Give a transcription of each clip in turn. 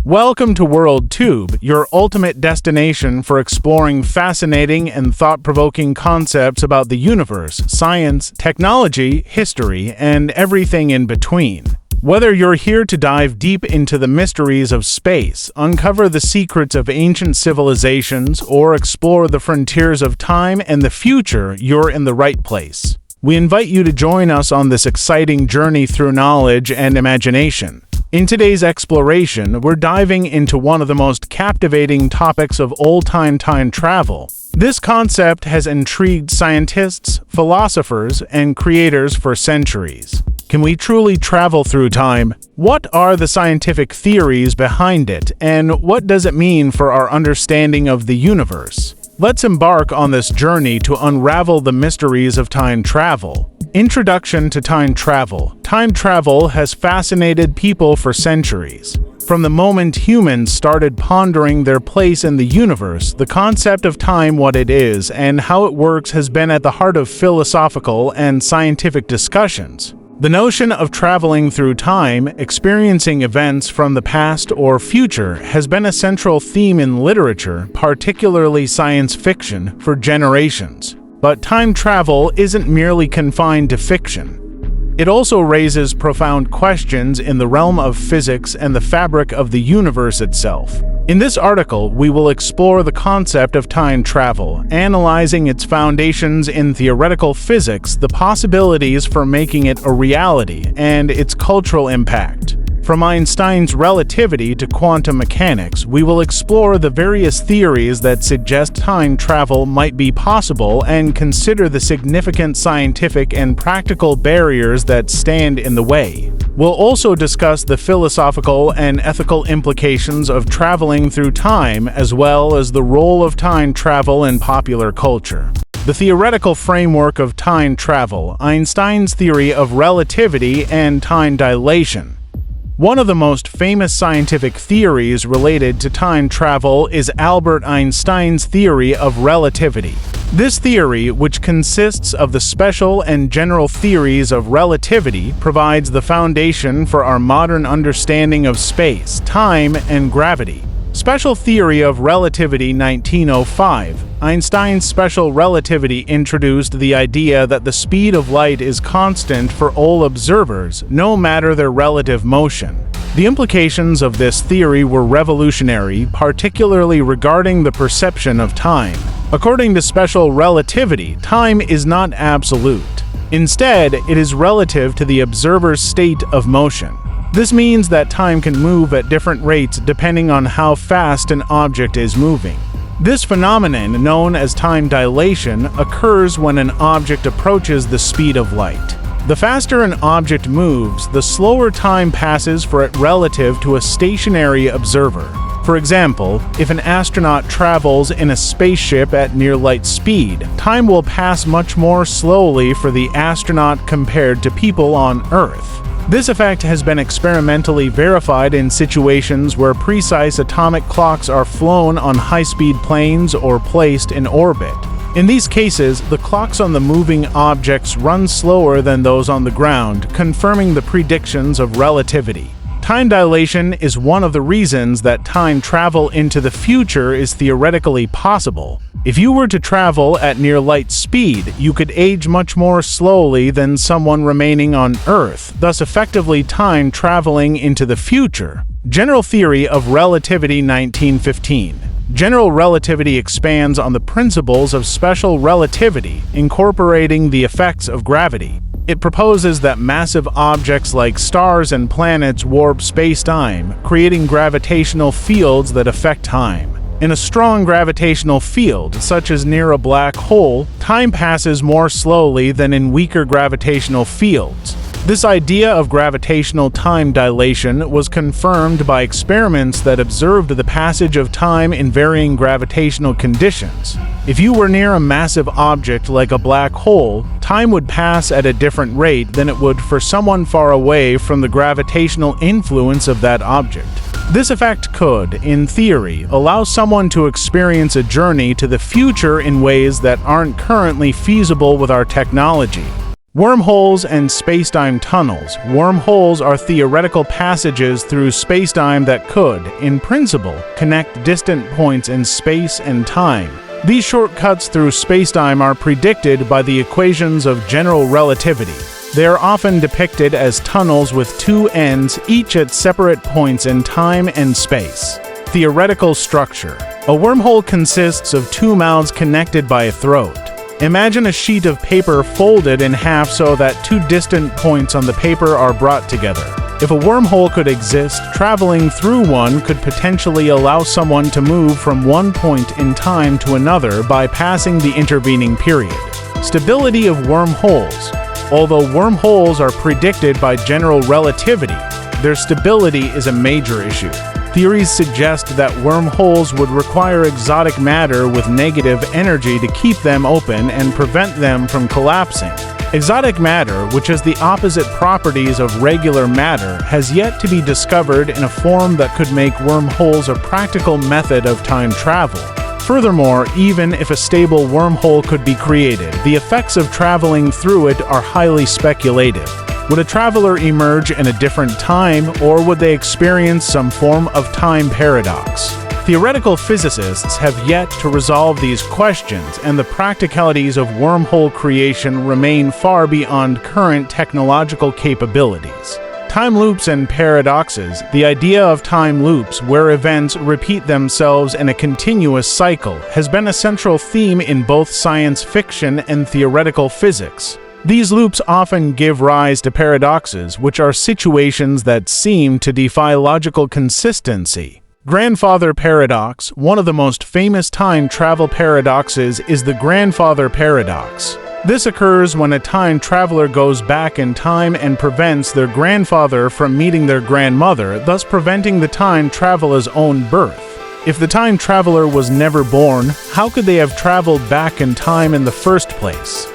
Welcome to WorldTube, your ultimate destination for exploring fascinating and thought-provoking concepts about the universe, science, technology, history, and everything in between. Whether you're here to dive deep into the mysteries of space, uncover the secrets of ancient civilizations, or explore the frontiers of time and the future, you're in the right place. We invite you to join us on this exciting journey through knowledge and imagination. In today's exploration, we're diving into one of the most captivating topics of all-time time travel. This concept has intrigued scientists, philosophers, and creators for centuries. Can we truly travel through time? What are the scientific theories behind it, and what does it mean for our understanding of the universe? Let's embark on this journey to unravel the mysteries of time travel. Introduction to time travel. Time travel has fascinated people for centuries. From the moment humans started pondering their place in the universe, the concept of time, what it is, and how it works has been at the heart of philosophical and scientific discussions. The notion of traveling through time, experiencing events from the past or future, has been a central theme in literature, particularly science fiction, for generations. But time travel isn't merely confined to fiction. It also raises profound questions in the realm of physics and the fabric of the universe itself. In this article, we will explore the concept of time travel, analyzing its foundations in theoretical physics, the possibilities for making it a reality, and its cultural impact. From Einstein's relativity to quantum mechanics, we will explore the various theories that suggest time travel might be possible and consider the significant scientific and practical barriers that stand in the way. We'll also discuss the philosophical and ethical implications of traveling through time, as well as the role of time travel in popular culture. The theoretical framework of time travel, Einstein's theory of relativity and time dilation. One of the most famous scientific theories related to time travel is Albert Einstein's theory of relativity. This theory, which consists of the special and general theories of relativity, provides the foundation for our modern understanding of space, time, and gravity. Special theory of relativity 1905. Einstein's special relativity introduced the idea that the speed of light is constant for all observers, no matter their relative motion. The implications of this theory were revolutionary, particularly regarding the perception of time. According to special relativity, time is not absolute. Instead, it is relative to the observer's state of motion. This means that time can move at different rates depending on how fast an object is moving. This phenomenon, known as time dilation, occurs when an object approaches the speed of light. The faster an object moves, the slower time passes for it relative to a stationary observer. For example, if an astronaut travels in a spaceship at near light speed, time will pass much more slowly for the astronaut compared to people on Earth. This effect has been experimentally verified in situations where precise atomic clocks are flown on high-speed planes or placed in orbit. In these cases, the clocks on the moving objects run slower than those on the ground, confirming the predictions of relativity. Time dilation is one of the reasons that time travel into the future is theoretically possible. If you were to travel at near light speed, you could age much more slowly than someone remaining on Earth, thus effectively time traveling into the future. General theory of relativity 1915. General relativity expands on the principles of special relativity, incorporating the effects of gravity. It proposes that massive objects like stars and planets warp space-time, creating gravitational fields that affect time. In a strong gravitational field, such as near a black hole, time passes more slowly than in weaker gravitational fields. This idea of gravitational time dilation was confirmed by experiments that observed the passage of time in varying gravitational conditions. If you were near a massive object like a black hole, time would pass at a different rate than it would for someone far away from the gravitational influence of that object. This effect could, in theory, allow someone to experience a journey to the future in ways that aren't currently feasible with our technology. Wormholes and spacetime tunnels. Wormholes are theoretical passages through spacetime that could, in principle, connect distant points in space and time. These shortcuts through spacetime are predicted by the equations of general relativity. They are often depicted as tunnels with two ends, each at separate points in time and space. Theoretical structure. A wormhole consists of two mouths connected by a throat. Imagine a sheet of paper folded in half so that two distant points on the paper are brought together. If a wormhole could exist, traveling through one could potentially allow someone to move from one point in time to another by passing the intervening period. Stability of wormholes. Although wormholes are predicted by general relativity, their stability is a major issue. Theories suggest that wormholes would require exotic matter with negative energy to keep them open and prevent them from collapsing. Exotic matter, which has the opposite properties of regular matter, has yet to be discovered in a form that could make wormholes a practical method of time travel. Furthermore, even if a stable wormhole could be created, the effects of traveling through it are highly speculative. Would a traveler emerge in a different time, or would they experience some form of time paradox? Theoretical physicists have yet to resolve these questions, and the practicalities of wormhole creation remain far beyond current technological capabilities. Time loops and paradoxes. The idea of time loops, where events repeat themselves in a continuous cycle, has been a central theme in both science fiction and theoretical physics. These loops often give rise to paradoxes, which are situations that seem to defy logical consistency. Grandfather paradox. One of the most famous time travel paradoxes is the grandfather paradox. This occurs when a time traveler goes back in time and prevents their grandfather from meeting their grandmother, thus preventing the time traveler's own birth. If the time traveler was never born, how could they have traveled back in time in the first place?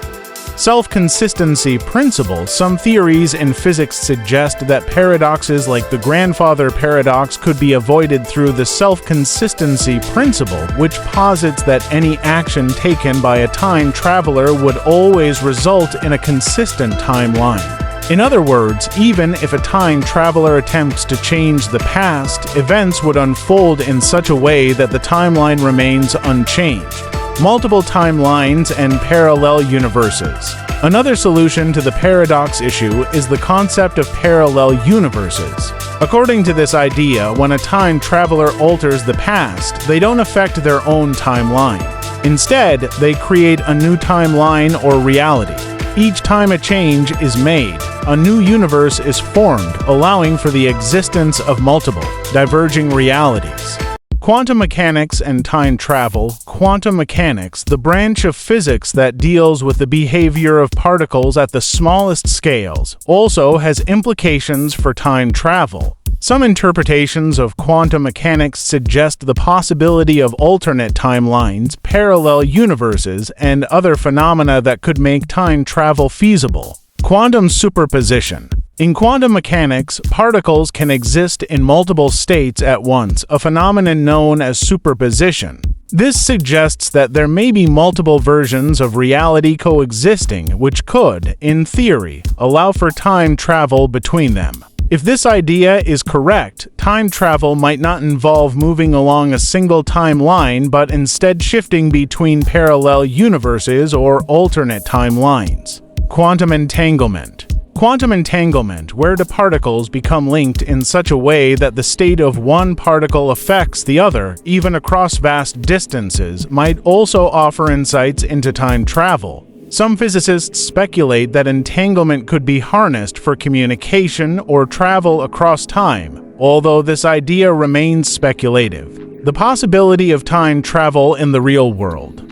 Self-consistency principle. Some theories in physics suggest that paradoxes like the grandfather paradox could be avoided through the self-consistency principle, which posits that any action taken by a time traveler would always result in a consistent timeline. In other words, even if a time traveler attempts to change the past, events would unfold in such a way that the timeline remains unchanged. Multiple timelines and parallel universes. Another solution to the paradox issue is the concept of parallel universes. According to this idea, when a time traveler alters the past, they don't affect their own timeline. Instead, they create a new timeline or reality. Each time a change is made, a new universe is formed, allowing for the existence of multiple, diverging realities. Quantum mechanics and time travel. Quantum mechanics, the branch of physics that deals with the behavior of particles at the smallest scales, also has implications for time travel. Some interpretations of quantum mechanics suggest the possibility of alternate timelines, parallel universes, and other phenomena that could make time travel feasible. Quantum superposition. In quantum mechanics, particles can exist in multiple states at once, a phenomenon known as superposition. This suggests that there may be multiple versions of reality coexisting, which could, in theory, allow for time travel between them. If this idea is correct, time travel might not involve moving along a single timeline, but instead shifting between parallel universes or alternate timelines. Quantum entanglement. Quantum entanglement, where the particles become linked in such a way that the state of one particle affects the other, even across vast distances, might also offer insights into time travel. Some physicists speculate that entanglement could be harnessed for communication or travel across time, although this idea remains speculative. The possibility of time travel in the real world.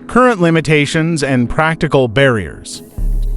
Current limitations and practical barriers.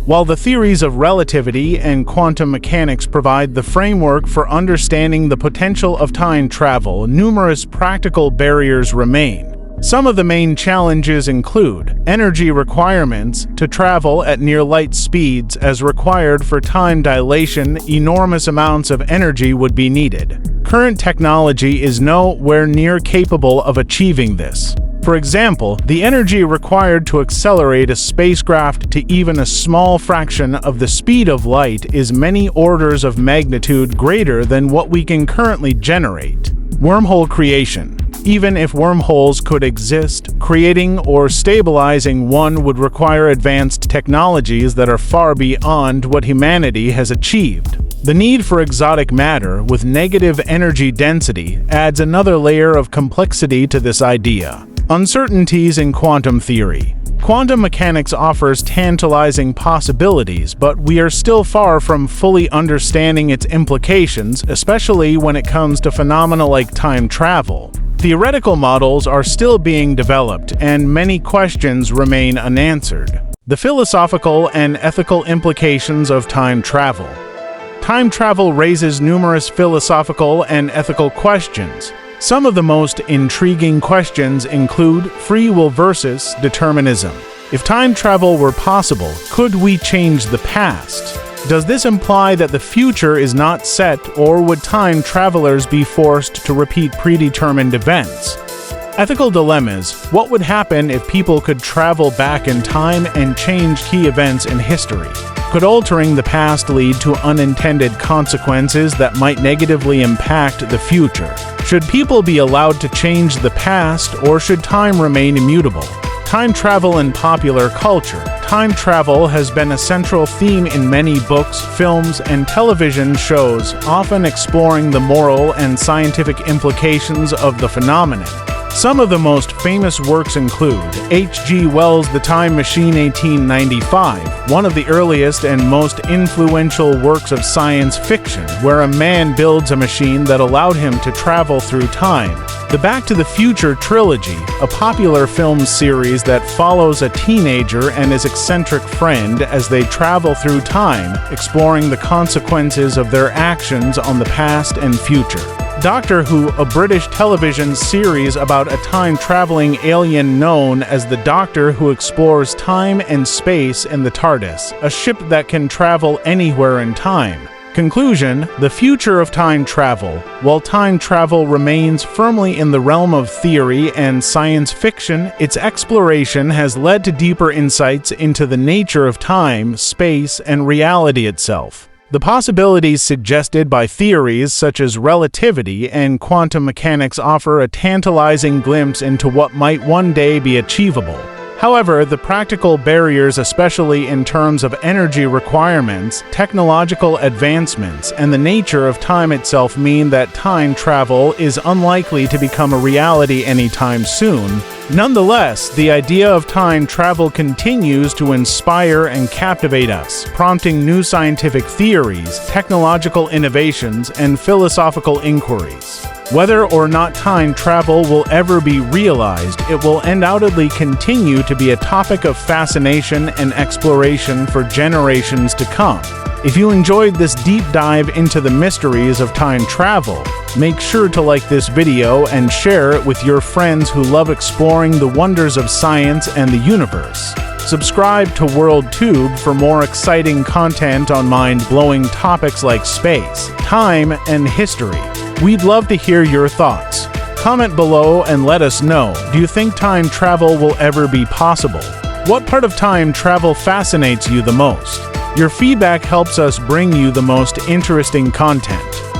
While the theories of relativity and quantum mechanics provide the framework for understanding the potential of time travel, numerous practical barriers remain. Some of the main challenges include energy requirements. To travel at near light speeds as required for time dilation, enormous amounts of energy would be needed. Current technology is nowhere near capable of achieving this. For example, the energy required to accelerate a spacecraft to even a small fraction of the speed of light is many orders of magnitude greater than what we can currently generate. Wormhole creation. Even if wormholes could exist, creating or stabilizing one would require advanced technologies that are far beyond what humanity has achieved. The need for exotic matter with negative energy density adds another layer of complexity to this idea. Uncertainties in quantum theory. Quantum mechanics offers tantalizing possibilities, but we are still far from fully understanding its implications, especially when it comes to phenomena like time travel. Theoretical models are still being developed, and many questions remain unanswered. The philosophical and ethical implications of time travel. Time travel raises numerous philosophical and ethical questions. Some of the most intriguing questions include free will versus determinism. If time travel were possible, could we change the past? Does this imply that the future is not set, or would time travelers be forced to repeat predetermined events? Ethical dilemmas. What would happen if people could travel back in time and change key events in history? Could altering the past lead to unintended consequences that might negatively impact the future? Should people be allowed to change the past, or should time remain immutable? Time travel in popular culture. Time travel has been a central theme in many books, films, and television shows, often exploring the moral and scientific implications of the phenomenon. Some of the most famous works include H.G. Wells' The Time Machine 1895, one of the earliest and most influential works of science fiction, where a man builds a machine that allowed him to travel through time. The Back to the Future trilogy, a popular film series that follows a teenager and his eccentric friend as they travel through time, exploring the consequences of their actions on the past and future. Doctor Who, a British television series about a time-traveling alien known as the Doctor, who explores time and space in the TARDIS, a ship that can travel anywhere in time. Conclusion: the future of time travel. While time travel remains firmly in the realm of theory and science fiction, its exploration has led to deeper insights into the nature of time, space, and reality itself. The possibilities suggested by theories such as relativity and quantum mechanics offer a tantalizing glimpse into what might one day be achievable. However, the practical barriers, especially in terms of energy requirements, technological advancements, and the nature of time itself, mean that time travel is unlikely to become a reality anytime soon. Nonetheless, the idea of time travel continues to inspire and captivate us, prompting new scientific theories, technological innovations, and philosophical inquiries. Whether or not time travel will ever be realized, it will undoubtedly continue to be a topic of fascination and exploration for generations to come. If you enjoyed this deep dive into the mysteries of time travel, make sure to like this video and share it with your friends who love exploring the wonders of science and the universe. Subscribe to WorldTube for more exciting content on mind-blowing topics like space, time, and history. We'd love to hear your thoughts. Comment below and let us know, do you think time travel will ever be possible? What part of time travel fascinates you the most? Your feedback helps us bring you the most interesting content.